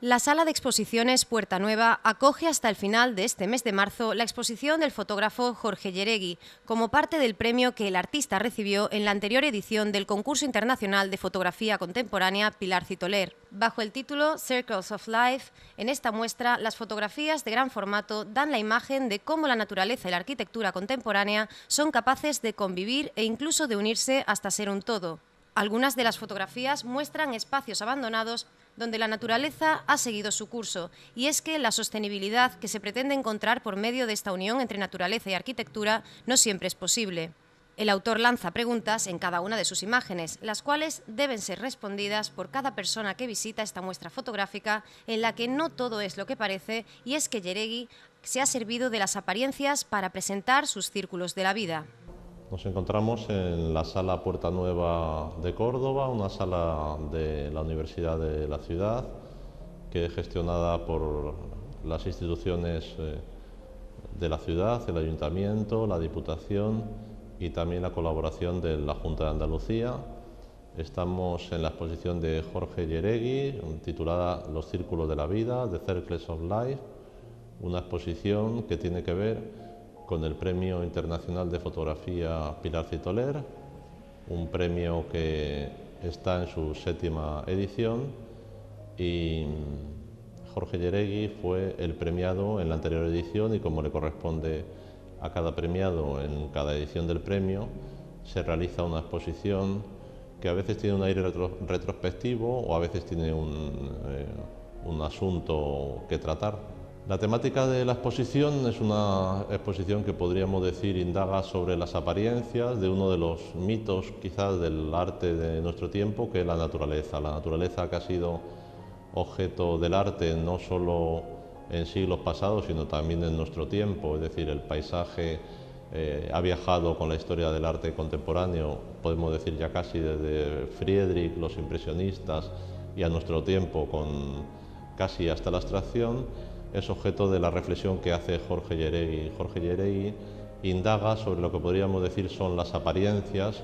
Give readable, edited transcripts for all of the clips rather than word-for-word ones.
La Sala de Exposiciones Puerta Nueva acoge hasta el final de este mes de marzo la exposición del fotógrafo Jorge Yeregui, como parte del premio que el artista recibió en la anterior edición del Concurso Internacional de Fotografía Contemporánea Pilar Citoler. Bajo el título Circles of Life, en esta muestra las fotografías de gran formato dan la imagen de cómo la naturaleza y la arquitectura contemporánea son capaces de convivir e incluso de unirse hasta ser un todo. Algunas de las fotografías muestran espacios abandonados donde la naturaleza ha seguido su curso, y es que la sostenibilidad que se pretende encontrar por medio de esta unión entre naturaleza y arquitectura no siempre es posible. El autor lanza preguntas en cada una de sus imágenes, las cuales deben ser respondidas por cada persona que visita esta muestra fotográfica, en la que no todo es lo que parece, y es que Yeregui se ha servido de las apariencias para presentar sus círculos de la vida. Nos encontramos en la Sala Puerta Nueva de Córdoba, una sala de la Universidad de la Ciudad, que es gestionada por las instituciones de la ciudad, el Ayuntamiento, la Diputación y también la colaboración de la Junta de Andalucía. Estamos en la exposición de Jorge Yeregui, titulada Los Círculos de la Vida, The Circles of Life, una exposición que tiene que ver con el Premio Internacional de Fotografía Pilar Citoler, un premio que está en su 7ª edición, y Jorge Yeregui fue el premiado en la anterior edición, y como le corresponde a cada premiado en cada edición del premio, se realiza una exposición que a veces tiene un aire retrospectivo o a veces tiene un asunto que tratar. La temática de la exposición es una exposición que podríamos decir indaga sobre las apariencias de uno de los mitos quizás del arte de nuestro tiempo, que es la naturaleza que ha sido objeto del arte no solo en siglos pasados sino también en nuestro tiempo, es decir, el paisaje ha viajado con la historia del arte contemporáneo, podemos decir ya casi desde Friedrich, los impresionistas, y a nuestro tiempo casi hasta la abstracción. Es objeto de la reflexión que hace Jorge Yeregui. Jorge Yeregui indaga sobre lo que podríamos decir son las apariencias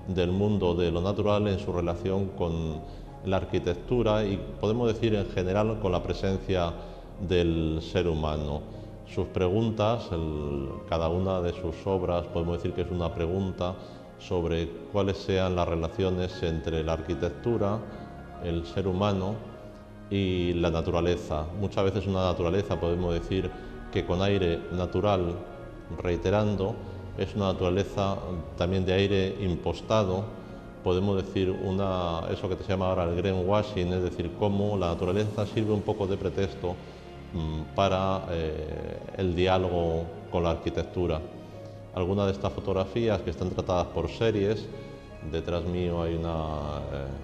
del mundo de lo natural en su relación con la arquitectura y podemos decir en general con la presencia del ser humano. Sus preguntas, cada una de sus obras podemos decir que es una pregunta sobre cuáles sean las relaciones entre la arquitectura, el ser humano y la naturaleza. Muchas veces una naturaleza podemos decir que con aire natural, reiterando, es una naturaleza también de aire impostado, podemos decir eso que se llama ahora el greenwashing, es decir, cómo la naturaleza sirve un poco de pretexto para el diálogo con la arquitectura. Algunas de estas fotografías que están tratadas por series, detrás mío hay una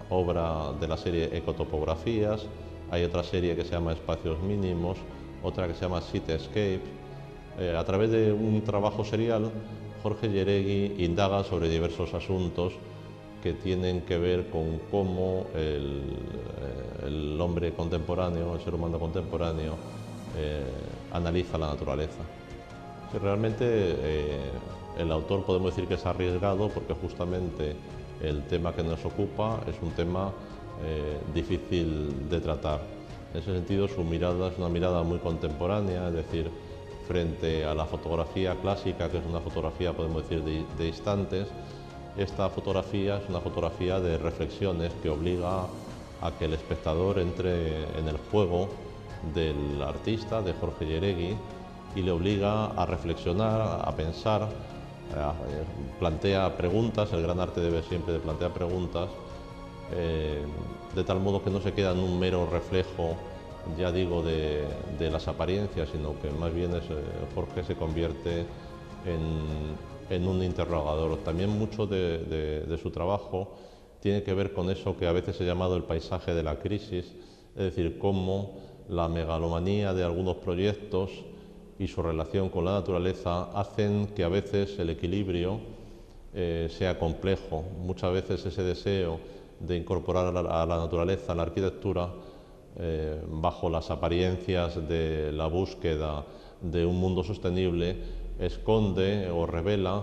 obra de la serie Ecotopografías, hay otra serie que se llama Espacios Mínimos, otra que se llama Cityscape. A través de un trabajo serial, Jorge Yeregui indaga sobre diversos asuntos que tienen que ver con cómo el hombre contemporáneo, el ser humano contemporáneo, analiza la naturaleza. Realmente el autor podemos decir que es arriesgado porque justamente el tema que nos ocupa es un tema difícil de tratar. En ese sentido su mirada es una mirada muy contemporánea, es decir, frente a la fotografía clásica, que es una fotografía podemos decir de instantes, esta fotografía es una fotografía de reflexiones que obliga a que el espectador entre en el juego del artista, de Jorge Yeregui, y le obliga a reflexionar, a pensar, plantea preguntas, el gran arte debe siempre de plantear preguntas, de tal modo que no se queda en un mero reflejo, ya digo, de las apariencias, sino que más bien Jorge se convierte en un interrogador. También mucho de su trabajo tiene que ver con eso que a veces he llamado el paisaje de la crisis, es decir, cómo la megalomanía de algunos proyectos y su relación con la naturaleza hacen que a veces el equilibrio sea complejo. Muchas veces ese deseo de incorporar a la naturaleza, a la arquitectura, bajo las apariencias de la búsqueda de un mundo sostenible, esconde o revela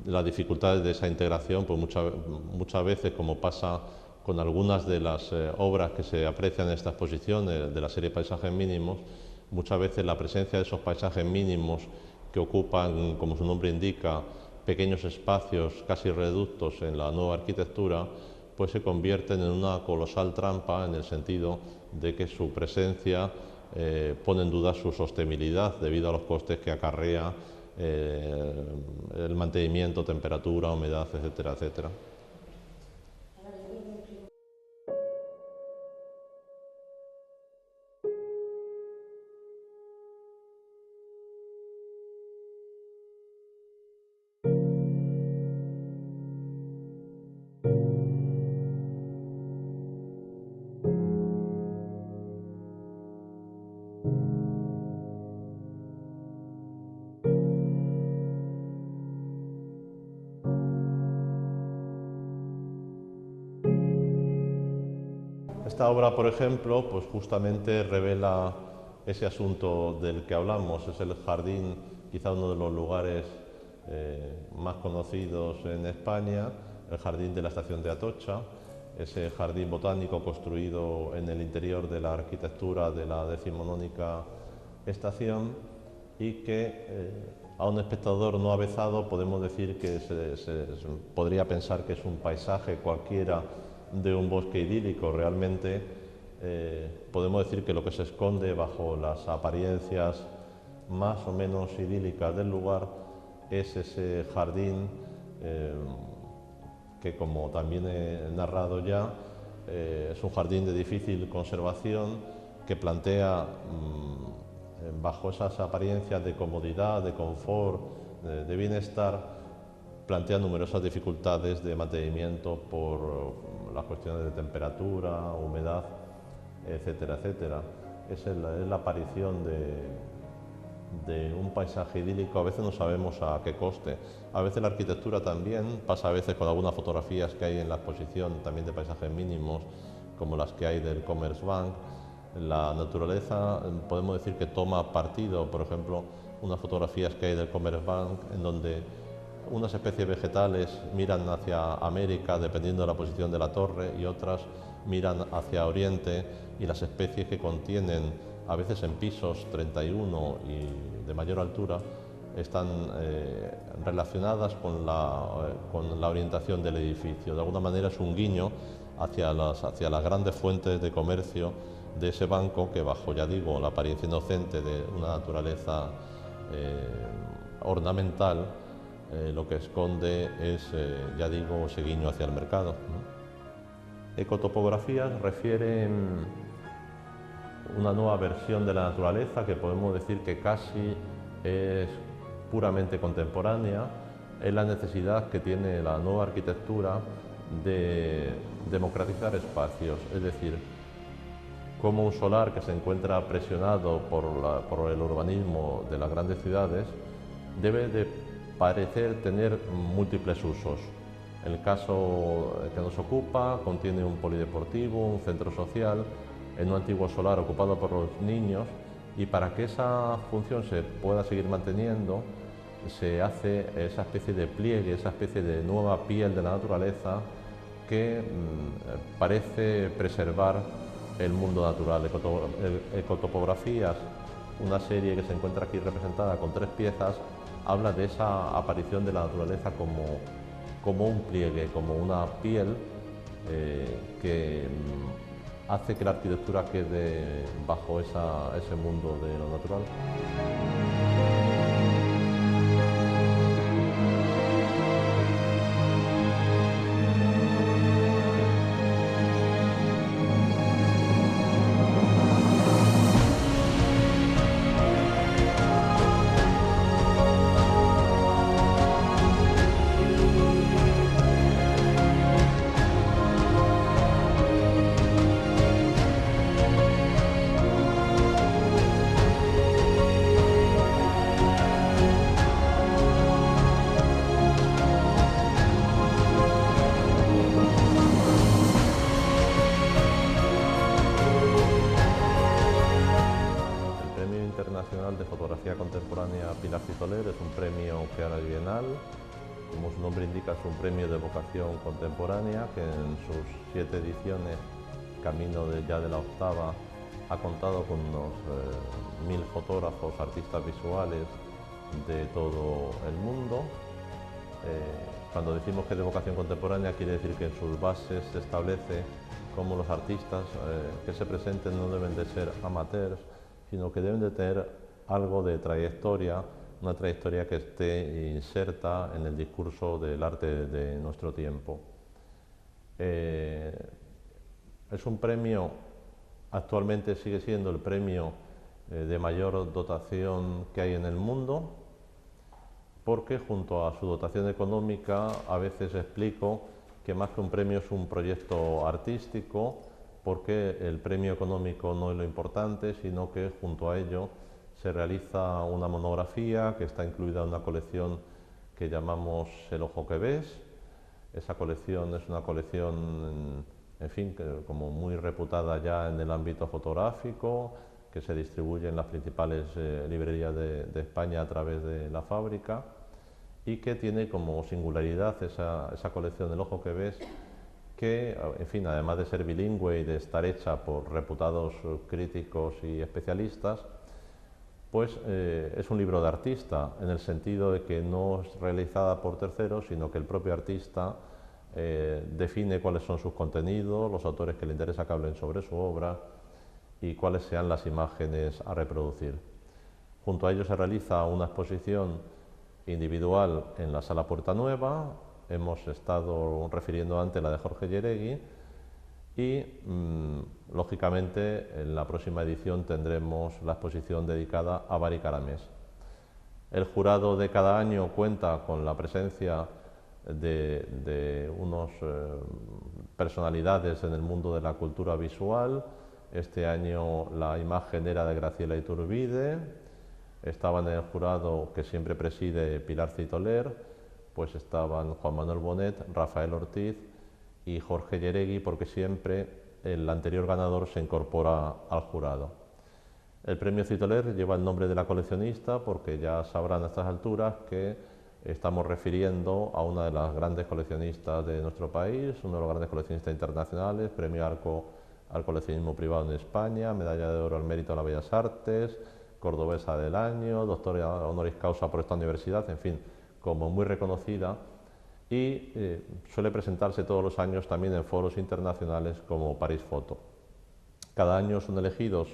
las dificultades de esa integración, pues muchas veces, como pasa con algunas de las obras que se aprecian en esta exposición de la serie Paisajes Mínimos. Muchas veces la presencia de esos paisajes mínimos que ocupan, como su nombre indica, pequeños espacios casi reductos en la nueva arquitectura, pues se convierten en una colosal trampa, en el sentido de que su presencia pone en duda su sostenibilidad debido a los costes que acarrea el mantenimiento, temperatura, humedad, etcétera, etcétera. Esta obra, por ejemplo, pues justamente revela ese asunto del que hablamos. Es el jardín, quizá uno de los lugares más conocidos en España, el jardín de la estación de Atocha, ese jardín botánico construido en el interior de la arquitectura de la decimonónica estación, y que a un espectador no avezado podemos decir que podría pensar que es un paisaje cualquiera de un bosque idílico. Realmente podemos decir que lo que se esconde bajo las apariencias más o menos idílicas del lugar es ese jardín que, como también he narrado ya, es un jardín de difícil conservación que plantea, bajo esas apariencias de comodidad, de confort, de bienestar, plantea numerosas dificultades de mantenimiento por las cuestiones de temperatura, humedad, etcétera, etcétera. Es la aparición de un paisaje idílico. A veces no sabemos a qué coste. A veces la arquitectura también, pasa a veces con algunas fotografías que hay en la exposición también de paisajes mínimos, como las que hay del Commerzbank. La naturaleza, podemos decir que toma partido. Por ejemplo, unas fotografías que hay del Commerzbank en donde unas especies vegetales miran hacia América dependiendo de la posición de la torre, y otras miran hacia Oriente, y las especies que contienen, a veces en pisos 31 y de mayor altura, están relacionadas con la orientación del edificio. De alguna manera es un guiño hacia las grandes fuentes de comercio de ese banco, que bajo, ya digo, la apariencia inocente de una naturaleza ornamental, lo que esconde es, ya digo, ese guiño hacia el mercado. Ecotopografías refieren una nueva versión de la naturaleza que podemos decir que casi es puramente contemporánea. Es la necesidad que tiene la nueva arquitectura de democratizar espacios, es decir, como un solar que se encuentra presionado por el urbanismo de las grandes ciudades debe de parecer tener múltiples usos. El caso que nos ocupa contiene un polideportivo, un centro social, en un antiguo solar ocupado por los niños, y para que esa función se pueda seguir manteniendo se hace esa especie de pliegue, esa especie de nueva piel de la naturaleza que parece preservar el mundo natural. Ecotopografías, una serie que se encuentra aquí representada con 3 piezas, habla de esa aparición de la naturaleza como un pliegue, como una piel que hace que la arquitectura quede bajo ese mundo de lo natural. De Fotografía Contemporánea Pilar Citoler es un premio que gana el Bienal como su nombre indica, es un premio de vocación contemporánea que en sus 7 ediciones, camino ya de la octava, ha contado con unos 1000 fotógrafos, artistas visuales de todo el mundo. Cuando decimos que es de vocación contemporánea, quiere decir que en sus bases se establece cómo los artistas que se presenten no deben de ser amateurs, sino que deben de tener algo de trayectoria, una trayectoria que esté inserta en el discurso del arte de nuestro tiempo. Es un premio, actualmente sigue siendo el premio de mayor dotación que hay en el mundo, porque junto a su dotación económica a veces explico que más que un premio es un proyecto artístico, porque el premio económico no es lo importante, sino que junto a ello se realiza una monografía que está incluida en una colección que llamamos El ojo que ves. Esa colección es una colección, en fin, como muy reputada ya en el ámbito fotográfico, que se distribuye en las principales librerías de España a través de la fábrica, y que tiene como singularidad esa colección El ojo que ves, que, en fin, además de ser bilingüe y de estar hecha por reputados críticos y especialistas, pues es un libro de artista, en el sentido de que no es realizada por terceros, sino que el propio artista define cuáles son sus contenidos, los autores que le interesa que hablen sobre su obra y cuáles sean las imágenes a reproducir. Junto a ello se realiza una exposición individual en la Sala Puerta Nueva. Hemos estado refiriendo antes la de Jorge Yeregui y, lógicamente, en la próxima edición tendremos la exposición dedicada a Bari Caramés. El jurado de cada año cuenta con la presencia de unas personalidades en el mundo de la cultura visual. Este año la imagen era de Graciela Iturbide. Estaban en el jurado, que siempre preside Pilar Citoler, pues estaban Juan Manuel Bonet, Rafael Ortiz y Jorge Yeregui, porque siempre el anterior ganador se incorpora al jurado. El premio Citoler lleva el nombre de la coleccionista, porque ya sabrán a estas alturas que estamos refiriendo a una de las grandes coleccionistas de nuestro país, uno de los grandes coleccionistas internacionales, premio Arco al coleccionismo privado en España, medalla de oro al mérito a las bellas artes, cordobesa del año, doctora honoris causa por esta universidad, en fin, como muy reconocida, y suele presentarse todos los años también en foros internacionales como París Foto. Cada año son elegidos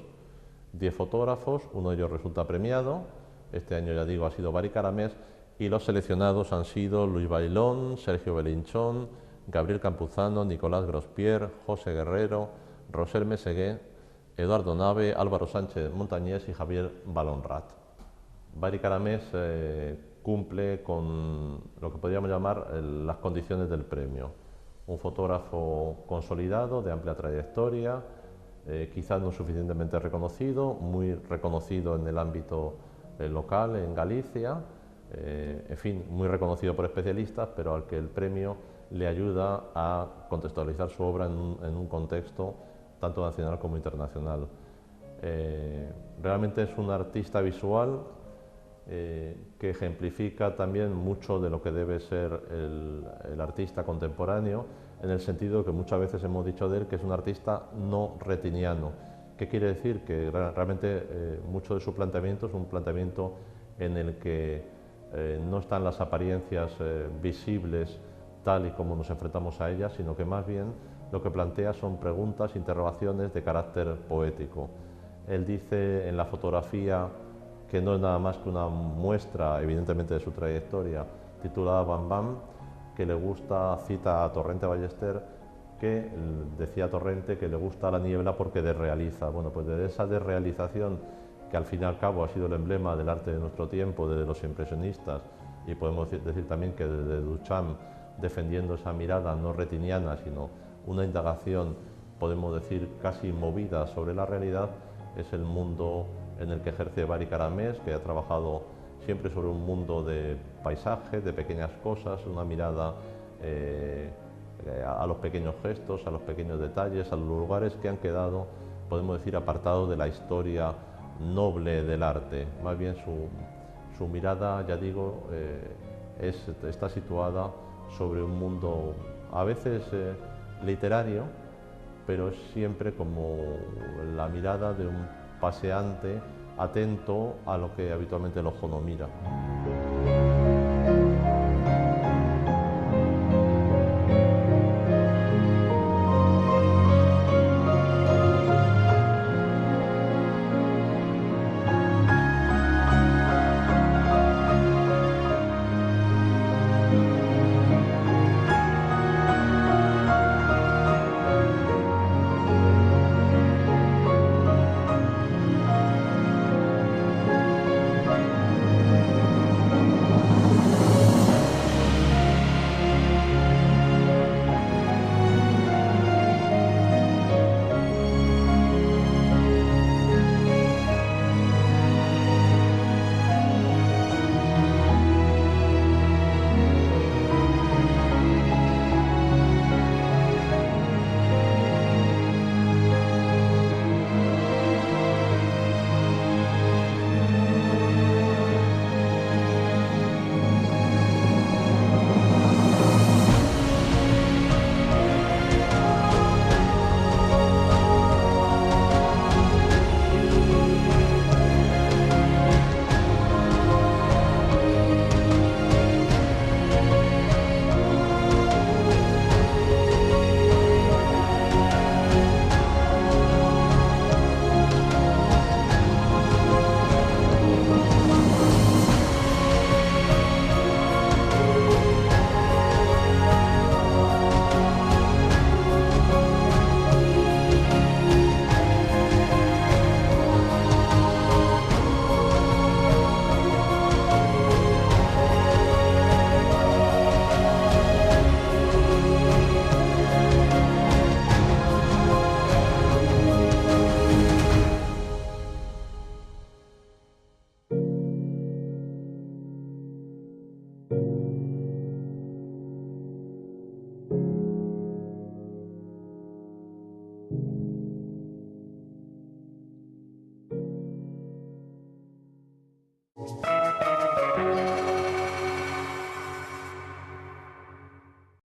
10 fotógrafos, uno de ellos resulta premiado. Este año, ya digo, ha sido Bari Caramés, y los seleccionados han sido Luis Bailón, Sergio Belinchón, Gabriel Campuzano, Nicolás Grospier, José Guerrero, Roser Mesegué, Eduardo Nave, Álvaro Sánchez Montañés y Javier Balonrat. Bari Caramés cumple con lo que podríamos llamar las condiciones del premio. Un fotógrafo consolidado, de amplia trayectoria, quizás no suficientemente reconocido, muy reconocido en el ámbito local, en Galicia, en fin, muy reconocido por especialistas, pero al que el premio le ayuda a contextualizar su obra en un contexto tanto nacional como internacional. Realmente es un artista visual que ejemplifica también mucho de lo que debe ser el artista contemporáneo, en el sentido que muchas veces hemos dicho de él que es un artista no retiniano. ¿Qué quiere decir? Que realmente mucho de su planteamiento es un planteamiento en el que no están las apariencias visibles tal y como nos enfrentamos a ellas, sino que más bien lo que plantea son preguntas, interrogaciones de carácter poético. Él dice en la fotografía, que no es nada más que una muestra, evidentemente, de su trayectoria, titulada Bam Bam, que le gusta, cita a Torrente Ballester, que decía Torrente que le gusta la niebla porque desrealiza. Bueno, pues de esa desrealización, que al fin y al cabo ha sido el emblema del arte de nuestro tiempo, desde los impresionistas, y podemos decir también que desde Duchamp, defendiendo esa mirada no retiniana, sino una indagación, podemos decir, casi movida sobre la realidad, es el mundo en el que ejerce Bari Caramés, que ha trabajado siempre sobre un mundo de paisajes, de pequeñas cosas, una mirada a los pequeños gestos, a los pequeños detalles, a los lugares que han quedado, podemos decir, apartados de la historia noble del arte. Más bien su mirada, ya digo, está situada sobre un mundo a veces literario, pero siempre como la mirada de un paseante atento a lo que habitualmente el ojo no mira.